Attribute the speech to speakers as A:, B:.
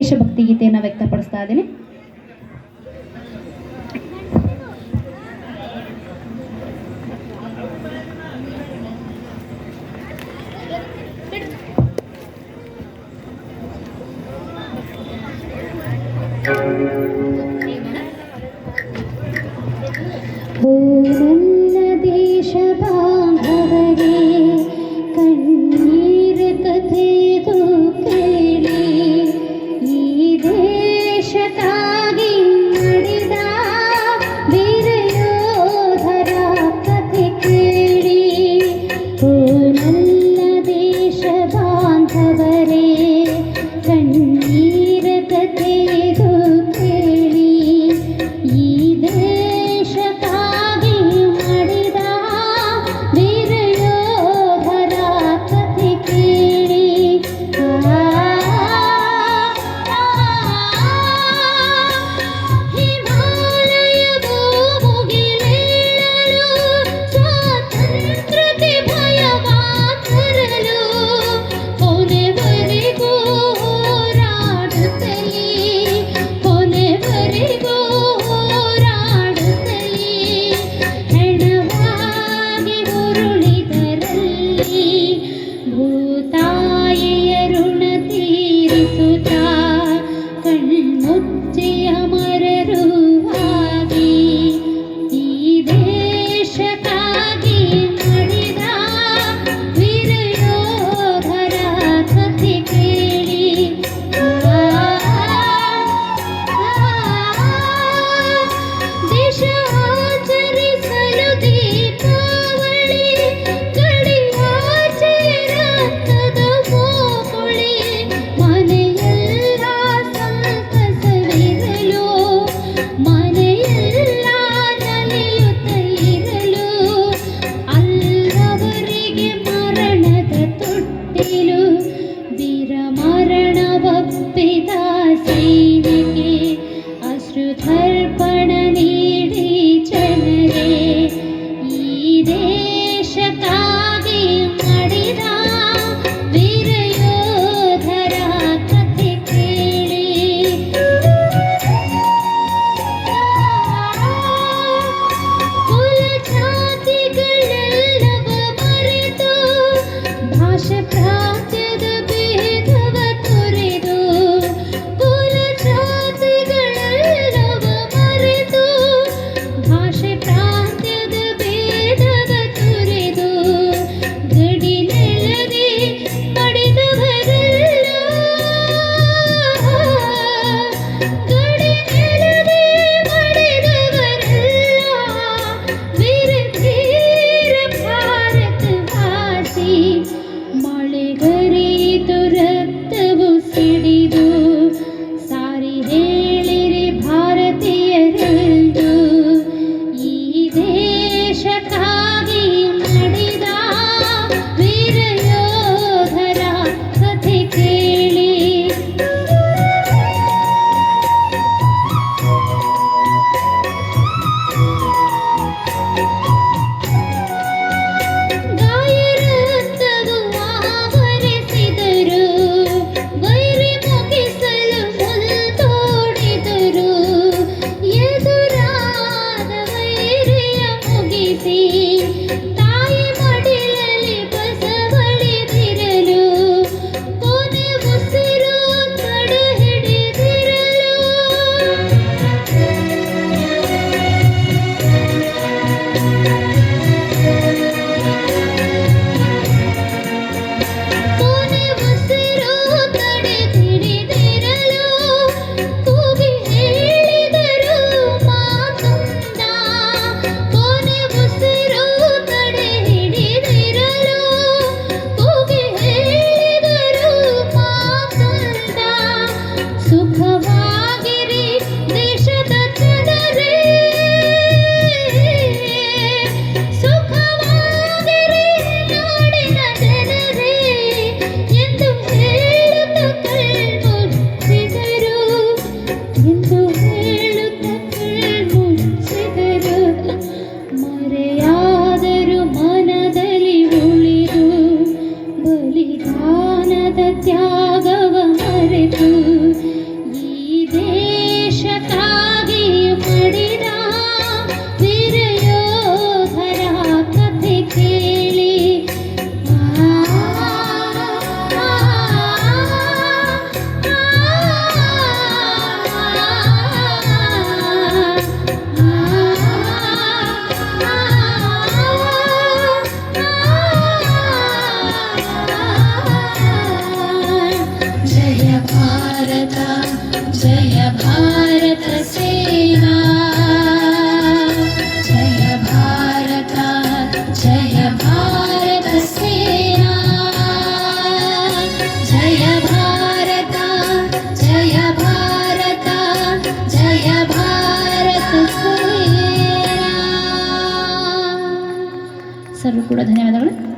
A: ದೇಶಭಕ್ತಿ ಗೀತೆಯನ್ನು ವ್ಯಕ್ತಪಡಿಸ್ತಾ ಇದ್ದೀನಿ.
B: ನನ್ನ ದೇಶ ಬಾಂಧವರೇ, ಕಣ್ಣೀರ ಕಥೆದು ಕೇಳಿ, ಈ ದೇಶಕ್ಕಾಗಿ ನಡೆದ ವೀರ ಯೋಧರ ಕಥೆ ಕೇಳಿ. ಓ ನನ್ನ ದೇಶ ಬಾಂಧವರೇ, ಕಣ್ಣೀರ ಕಥೆದು ಕೇಳಿ, ಈ ದೇಶಕ್ಕಾಗಿ ಮಾಡಿದ ವೀರ ಯೋಧರ ಕಥೆ ಕೇಳಿ. ಹಿಮಾಲಯವೂ ಮುಗಿಲೇಳಲು, ಸ್ವಾತಂತ್ರ್ಯಕ್ಕೆ ಭಯವಾ ತರಲು, ಕೊನೆವರೆಗೂ ಹೋರಾಡುತ್ತಲೇ, ಕೊನೆವರೆಗೂ ಹೋರಾಡುತ್ತಲೇ, ಹೆಣವಾಗಿ ಉರುಳಿದರಲ್ಲಿ ಭೂತಾಯಿಯ ಋಣ ತೀರಿಸುತ್ತಾ, ಕಣ್ಮುಚ್ಚಿಯ ಮರರು ಆಗಿ, ಈ ದೇಶಕ್ಕಾಗಿ ಮಾಡಿದ ವೀರ ಯೋಧರ ಕಥೆ ಕೇಳಿ. ದೇಶ ಆಚರಿಸಲು ದೀಪಾವಳಿ, ಗಡಿಯಾಚೆ ರಕ್ತದ ಮೋಗುಳಿ, ಮನೆಯೆಲ್ಲ ಸಂತಸವಿರಲು, ಮನೆಯೆಲ್ಲ ನಲಿಯುತ್ತ ಇರಲು, ಅಲ್ಲವರಿಗೆ ಮರಣದ ತೊಟ್ಟಿಲು, ವೀರ ಮರಣವಪ್ಪಿದ ಸೈನಿಕೆ, ಅಶ್ರುತರ್ಪಣ ನೀಡಿ ಜನರೇ, ಈ ದೇಶಕ್ಕಾಗಿ ಮಾಡಿದ ವೀರ ಯೋಧರ ಕಥೆ ಕೇಳಿ. ಕುಲ ಜಾತಿಗಳೆಲ್ಲವ ಮರೆತು, ಭಾಷೆ ಪ್ರಾಂತ್ಯದ ಭೇದವ ತೊರೆದು, ಕುಲ ಜಾತಿಗಳೆಲ್ಲವ ಮರೆತು, ಭಾಷೆ ಪ್ರಾಂತ್ಯದ ಭೇದವ ತೊರೆದು, ಗಡಿ ನೆಲದಿ ಮಡಿದವರೆಲ್ಲ, ಗಡಿ ನೆಲದಿ ಮಡಿದವರೆಲ್ಲ, ವೀರ ಧೀರ ಭಾರತವಾಸಿ, ಮಳೆಗರೆಯಿತು ರಕ್ತವು ಸಿಡಿದು, ಸಾರಿ ಹೇಳಿರಿ ಭಾರತೀಯರೆಂದು, ಈ ದೇಶಕ್ಕಾಗಿ ಮಾಡಿದ ವೀರ ಯೋಧರ ಕಥೆ ಕೇಳಿ. ಗಾಯರತ್ತದು ಆವರಿಸಿದರು, ವೈರಿ ಮುಗಿಸಲು ಮುಂತೋಡಿದರು, ಎದುರಾದ ವೈರಿಯ ಮುಗಿಸಿ, ತಾಯಿ ಮಡಿಲಲ್ಲಿ ಬಸವಳಿದಿರಲು, ಕೊನೆ ಉಸಿರು ತಡೆ ಹಿಡಿದಿರಲು, ಕೊನೆ ಉಸಿರು ತಡೆ ಹಿಡಿದಿರಲು, ಕೂಗಿ ಹೇಳಿದರು ಮಾತೊಂದ, ಕೊನೆ ಉಸಿರು ತಡೆ ಹಿಡಿದಿರಲು, ಕೂಗಿ ಹೇಳಿದರು ಮಾತೊಂದ, ಸುಖವಾಗಿರಿ ದೇಶದ ಜನರೇ, ಸುಖವಾಗಿರಿ ನಾಡಿನ ಜನರೇ ಎಂದು ಹೇಳುತ್ತ ಕಣ್ಮುಚ್ಚಿದರು, ಎಂದು ಹೇಳುತ್ತ ಕಣ್ಮುಚ್ಚಿದರು, ಮರೆಯಾದರು ಮನದಲ್ಲಿ ಉಳಿದು, ಬಲಿದಾನದ ತ್ಯಾಗವ ಮರೆತು,
A: ಸರ್ವ ಕೂಡ ಧನ್ಯವಾದಗಳು.